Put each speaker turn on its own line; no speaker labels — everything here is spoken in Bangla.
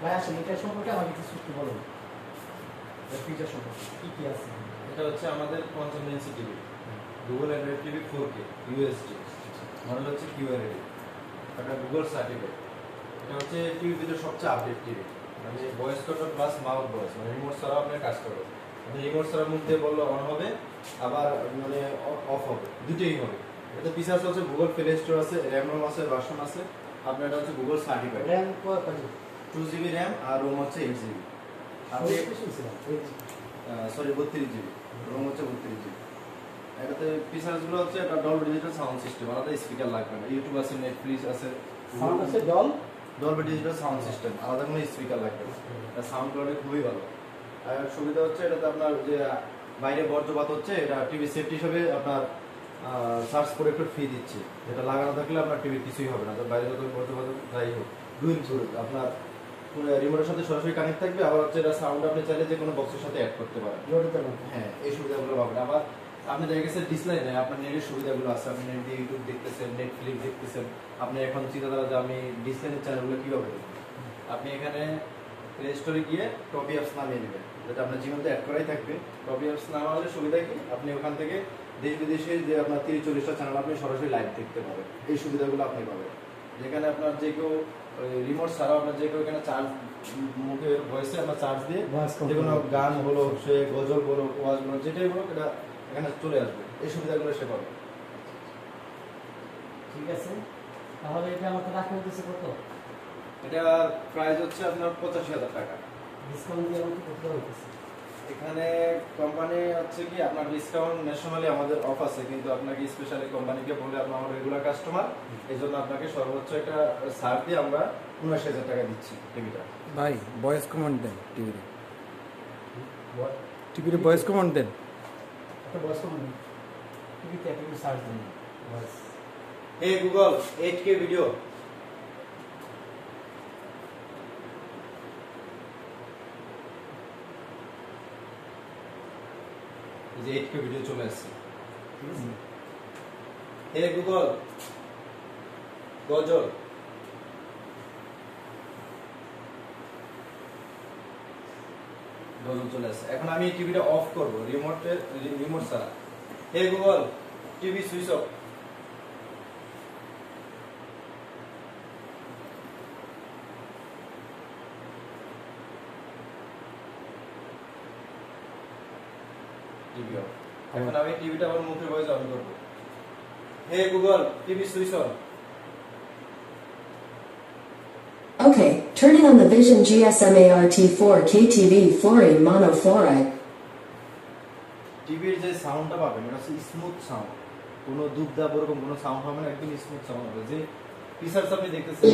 ভাই আসলে এটা সম্পর্কে আমাকে কিছু একটু বলুন, ফিচার সম্পর্কে কি কি আছে।
এটা হচ্ছে আমাদের 55 inch TV, Google Android TV 4K USD, model হচ্ছে QRD, এটা গুগল সার্টিফাইড। এটা হচ্ছে টিভির ভিতরে সবচেয়ে আপডেট টিভি, মানে voice control plus mouth voice, মানে রিমোট ছাড়াও আপনার কাজ করবে। আপনি রিমোট ছাড়া মুখ দিয়ে বললে অন হবে, আবার মানে অফ হবে, দুটোই হবে। এটা ফিচার্স হচ্ছে গুগল প্লে স্টোর আছে, র্যাম রোম আছে, ভার্সন আছে। আপনার এটা হচ্ছে গুগল সার্টিফাইড।
র্যাম কত?
2GB র্যাম আর রোম হচ্ছে 8GB। আপনি সরি 32GB, রোম হচ্ছে 32GB। এটাতে ফিচার্স গুলো হচ্ছে এটা ডলবি ডিজিটাল সাউন্ড সিস্টেম, আলাদা স্পিকার লাগবে না। ইউটিউব আছে, নেটফ্লিক্স আছে,
সাউন্ড আছে,
ডলবি ডিজিটাল সাউন্ড সিস্টেম, আলাদা কোনো স্পিকার লাগবে না। এটা সাউন্ড কোয়ালিটি খুবই ভালো। আর সুবিধা হচ্ছে এটাতে আপনার যে বাইরে বজ্রপাত হচ্ছে, এটা টিভি সেফটি হিসেবে আপনার সার্চ প্রোটেক্টর ফ্রি দিচ্ছে। এটা লাগানো থাকলে আপনার টিভি কিছুই হবে না, তো বাইরে যত বজ্রপাত যাই হোক ডুইল প্রুফ। আপনার রিমোটের সাথে সরাসরি কানেক্ট থাকবে, আবার হচ্ছে এটা সাউন্ড আপনি চাইলে যে কোনো বক্সের সাথে অ্যাড করতে পারেন। হ্যাঁ, এই সুবিধাগুলো পাবেন। আবার আপনি দেখা গেছে ডিসপ্লে নেই, আপনার নেটের সুবিধাগুলো আছে। আপনি নেট দিয়ে ইউটিউব দেখতেছেন, নেটফ্লিক্স দেখতেছেন। আপনি এখন চিন্তা করেন যে আমি ডিসপ্লে চ্যানেলগুলো কীভাবে দেখব। আপনি এখানে প্লে স্টোরে গিয়ে টপি অ্যাপস নামিয়ে নেবেন, যেটা আপনার জীবনতে অ্যাড করাই থাকবে। টপি অ্যাপস নামালে সুবিধা কি, আপনি ওখান থেকে দেশ বিদেশে যে আপনার 30-40টা চ্যানেল আপনি সরাসরি লাইভ দেখতে পাবেন। এই সুবিধাগুলো আপনি পাবেন। যেখানে আপনার যে কেউ রিমোট ছাড়াও আপনার যে কেউ এখানে চার্জ মুখের ভয়েসে আপনার চার্জ দিয়ে যে কোনো গান বলো, সে গজল বলো, ওয়াজ বলো, যেটাই বলো, এটা এখানে চলে আসবে। এই সুবিধাগুলো সে পাবে।
ঠিক আছে, তাহলে এটা আমাকে রাখা হতেছে কত?
এটা প্রাইস হচ্ছে আপনার 85,000 টাকা।
ডিসকাউন্ট দিয়ে আমাকে কত হতেছে?
এখানে কোম্পানি হচ্ছে কি আপনার ডিসকাউন্ট ন্যাশনালি আমাদের অফ আছে, কিন্তু আপনাকে স্পেশালি কোম্পানিকে বলে আপনি আমার রেগুলার কাস্টমার, এই জন্য আপনাকে সর্বোচ্চ একটা ছাড় দিয়ে আমরা 79,000 টাকা দিচ্ছি টিভিটা।
ভাই ভয়েস কমান্ড দেন টিভির ভয়েস কমান্ড দেন।
একটা ভয়েস কমান্ড টিভিতে একটা সার্চ দিন, voice
hey Google 8K video. যে 8K ভিডিও চলে আসছে। হে গুগল গজল। গজল চলে আসছে। এখন আমি এই টিভিটা অফ করব রিমোট ছাড়া। Hey Google TV switch off. TV off. এখন আমি টিভিটা আমার মুখের ভয়েসে অন করব। Hey Google TV switch on.
Okay, turning on the Vision GSM-ART 4K TV fluorine monofluoride.
টিভির যে সাউন্ডটা পাবেন এটা হচ্ছে স্মুথ সাউন্ড, কোনো দুবদাব এরকম কোনো সাউন্ড হবে না, একদম স্মুথ সাউন্ড হবে। যে ফিচারস আপনি দেখতেছেন